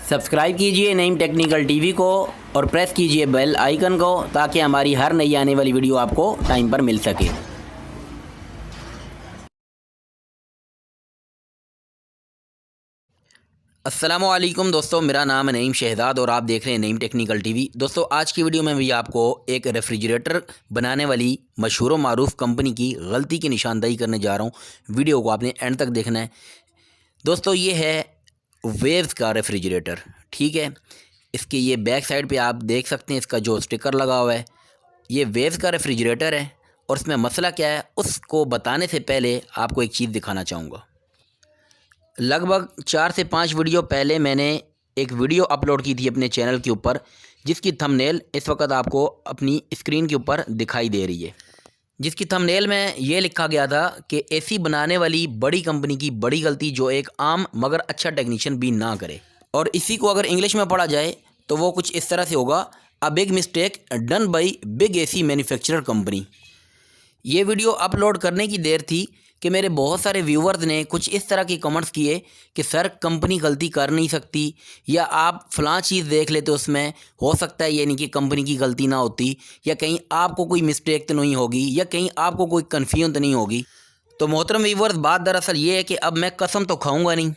Subscribe कीजिए Naeem technical TV को और प्रेस कीजिए बेल आइकन को ताकि हमारी हर नई आने वाली वीडियो आपको टाइम पर मिल सके। अस्सलामुअलैकुम दोस्तों, मेरा नाम है नईम शहजाद और आप देख रहे हैं नईम टेक्निकल टीवी। दोस्तों, आज की वीडियो में भी आपको एक रेफ्रिजरेटर बनाने वाली मशहूर व मारूफ कंपनी की गलती की निशानदेही करने जा रहा हूँ। वीडियो को आपने एंड तक देखना है। दोस्तों, ये है वेव्स का रेफ्रिजरेटर, ठीक है। इसके ये बैक साइड पे आप देख सकते हैं इसका जो स्टिकर लगा हुआ है, ये वेव्स का रेफ्रिजरेटर है। और इसमें मसला क्या है उसको बताने से पहले आपको एक चीज़ दिखाना चाहूँगा। लगभग 4 से 5 वीडियो पहले मैंने एक वीडियो अपलोड की थी अपने चैनल के ऊपर, जिसकी थंबनेल इस वक्त आपको अपनी स्क्रीन के ऊपर दिखाई दे रही है। जिसकी थंबनेल में ये लिखा गया था कि एसी बनाने वाली बड़ी कंपनी की बड़ी गलती जो एक आम मगर अच्छा टेक्नीशियन भी ना करे। और इसी को अगर इंग्लिश में पढ़ा जाए तो वो कुछ इस तरह से होगा, a big mistake done by big AC manufacturer company. ये वीडियो अपलोड करने की देर थी कि मेरे बहुत सारे व्यूवर्स ने कुछ इस तरह के कमेंट्स किए कि सर कंपनी गलती कर नहीं सकती, या आप फ़लाँ चीज़ देख लेते उसमें हो सकता है यानी कि कंपनी की गलती ना होती, या कहीं आपको कोई मिस्टेक तो नहीं होगी, या कहीं आपको कोई कन्फ्यूजन तो नहीं होगी। तो मोहतरम व्यूवर्स, बात दरअसल ये है कि अब मैं कसम तो खाऊंगा नहीं,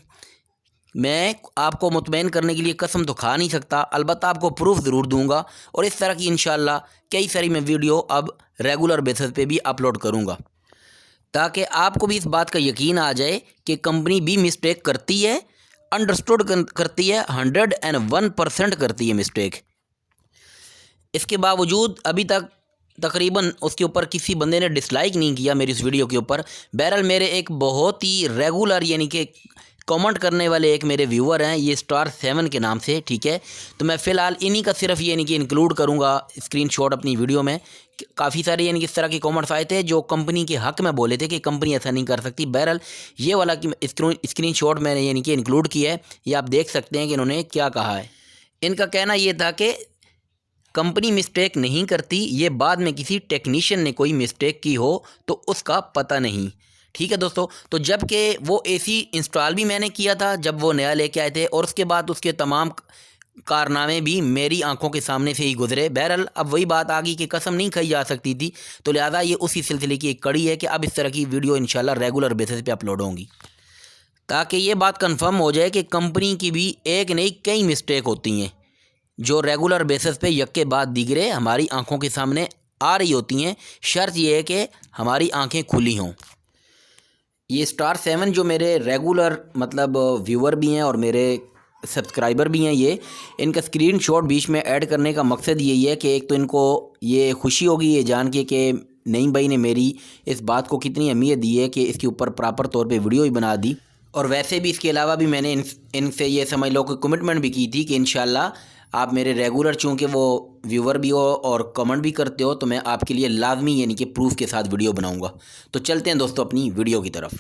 मैं आपको मुतमईन करने के लिए कसम तो खा नहीं सकता, अलबत्ता आपको प्रूफ ज़रूर दूंगा। और इस तरह की इंशाल्लाह कई सारी मैं वीडियो अब रेगुलर बेसिस पे भी अपलोड करूंगा, ताकि आपको भी इस बात का यकीन आ जाए कि कंपनी भी मिस्टेक करती है, अंडरस्टूड करती है, 101% करती है मिस्टेक। इसके बावजूद अभी तक तकरीबन उसके ऊपर किसी बंदे ने डिसलाइक नहीं किया मेरी इस वीडियो के ऊपर। बहरहाल मेरे एक बहुत ही रेगुलर यानी कि कमेंट करने वाले एक मेरे व्यूअर हैं, ये star7 के नाम से, ठीक है। तो मैं फ़िलहाल इन्हीं का सिर्फ यानी कि इंक्लूड करूँगा स्क्रीनशॉट अपनी वीडियो में। काफ़ी सारे यानी कि इस तरह के कमेंट्स आए थे जो कंपनी के हक़ में बोले थे कि कंपनी ऐसा नहीं कर सकती। बहरहाल ये वाला कि स्क्रीनशॉट मैंने यानी कि इंक्लूड किया है, ये आप देख सकते हैं कि इन्होंने क्या कहा है। इनका कहना ये था कि कंपनी मिस्टेक नहीं करती, ये बाद में किसी टेक्नीशियन ने कोई मिस्टेक की हो तो उसका पता नहीं, ठीक है दोस्तों। तो जबकि वो एसी इंस्टॉल भी मैंने किया था जब वो नया लेके आए थे, और उसके बाद उसके तमाम कारनामे भी मेरी आंखों के सामने से ही गुजरे। बहरहाल अब वही बात आ गई कि कसम नहीं खाई जा सकती थी, तो लिहाजा ये उसी सिलसिले की एक कड़ी है कि अब इस तरह की वीडियो इंशाल्लाह रेगुलर बेसिस पे अपलोड होंगी, ताकि ये बात कंफर्म हो जाए कि कंपनी की भी एक नहीं कई मिस्टेक होती हैं जो रेगुलर बेसिस पे यक्के बाद दीगरे हमारी आंखों के सामने आ रही होती हैं। शर्त ये है कि हमारी आंखें खुली हों। ये star7 जो मेरे रेगुलर मतलब व्यूअर भी हैं और मेरे सब्सक्राइबर भी हैं, ये इनका स्क्रीनशॉट बीच में ऐड करने का मकसद यही है कि एक तो इनको ये खुशी होगी ये जान के कि नईम भाई ने मेरी इस बात को कितनी अहमियत दी है कि इसके ऊपर प्रॉपर तौर पे वीडियो ही बना दी। और वैसे भी इसके अलावा भी मैंने इनसे ये समझ लो कि कमिटमेंट भी की थी कि इंशाल्लाह आप मेरे रेगुलर चूँकि वो व्यूवर भी हो और कमेंट भी करते हो, तो मैं आपके लिए लाजमी यानी कि प्रूफ के साथ वीडियो बनाऊंगा। तो चलते हैं दोस्तों अपनी वीडियो की तरफ।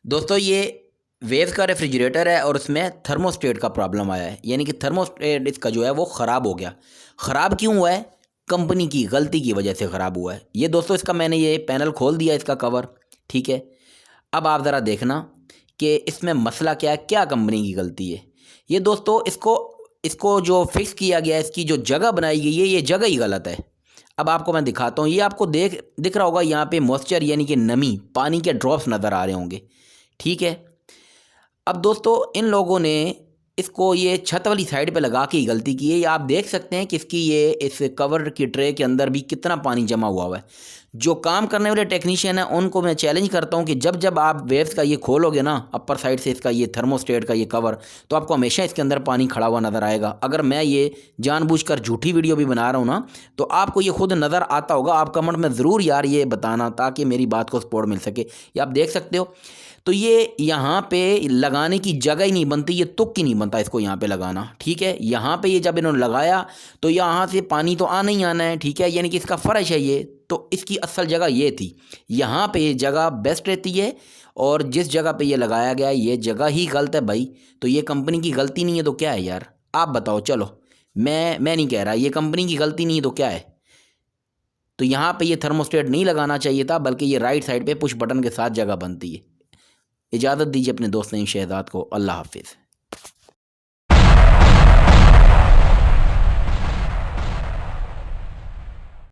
दोस्तों, ये वेव्स का रेफ्रिजरेटर है और उसमें थर्मोस्टेट का प्रॉब्लम आया है, यानी कि थर्मोस्टेट इसका जो है वो ख़राब हो गया। ख़राब क्यों हुआ है? कंपनी की गलती की वजह से ख़राब हुआ है। ये दोस्तों इसका मैंने ये पैनल खोल दिया, इसका कवर, ठीक है। अब आप ज़रा देखना कि इसमें मसला क्या है, क्या कंपनी की गलती है। ये दोस्तों इसको जो फिक्स किया गया है, इसकी जो जगह बनाई गई है, ये जगह ही गलत है। अब आपको मैं दिखाता हूँ। ये आपको दिख रहा होगा यहाँ पे मॉइस्चर यानी कि नमी, पानी के ड्रॉप्स नज़र आ रहे होंगे, ठीक है। अब दोस्तों इन लोगों ने इसको ये छत वाली साइड पे लगा के ही गलती की है। ये आप देख सकते हैं कि इसकी ये इस कवर की ट्रे के अंदर भी कितना पानी जमा हुआ है। जो काम करने वाले टेक्नीशियन हैं उनको मैं चैलेंज करता हूं कि जब आप वेव्स का ये खोलोगे ना, अपर साइड से इसका ये थर्मोस्टेट का ये कवर, तो आपको हमेशा इसके अंदर पानी खड़ा हुआ नज़र आएगा। अगर मैं ये जानबूझकर झूठी वीडियो भी बना रहा हूँ ना, तो आपको ये खुद नज़र आता होगा। आप कमेंट में ज़रूर यार ये बताना ताकि मेरी बात को सपोर्ट मिल सके। ये आप देख सकते हो। तो ये यहाँ पे लगाने की जगह ही नहीं बनती, ये तुक ही नहीं बनता इसको यहाँ पे लगाना, ठीक है। यहाँ पे ये जब इन्होंने लगाया तो यहाँ से पानी तो आना ही आना है, ठीक है, यानी कि इसका फ़र्श है ये। तो इसकी असल जगह ये थी, यहाँ पे ये जगह बेस्ट रहती है, और जिस जगह पे ये लगाया गया है ये जगह ही गलत है भाई। तो ये कंपनी की गलती नहीं है तो क्या है यार, आप बताओ। चलो मैं नहीं कह रहा ये कंपनी की गलती नहीं है तो क्या है। तो यहाँ पे ये थर्मोस्टेट नहीं लगाना चाहिए था, बल्कि ये राइट साइड पे पुश बटन के साथ जगह बनती है। इजाज़त दीजिए अपने दोस्त नईम शहजाद को। अल्लाह हाफिज़।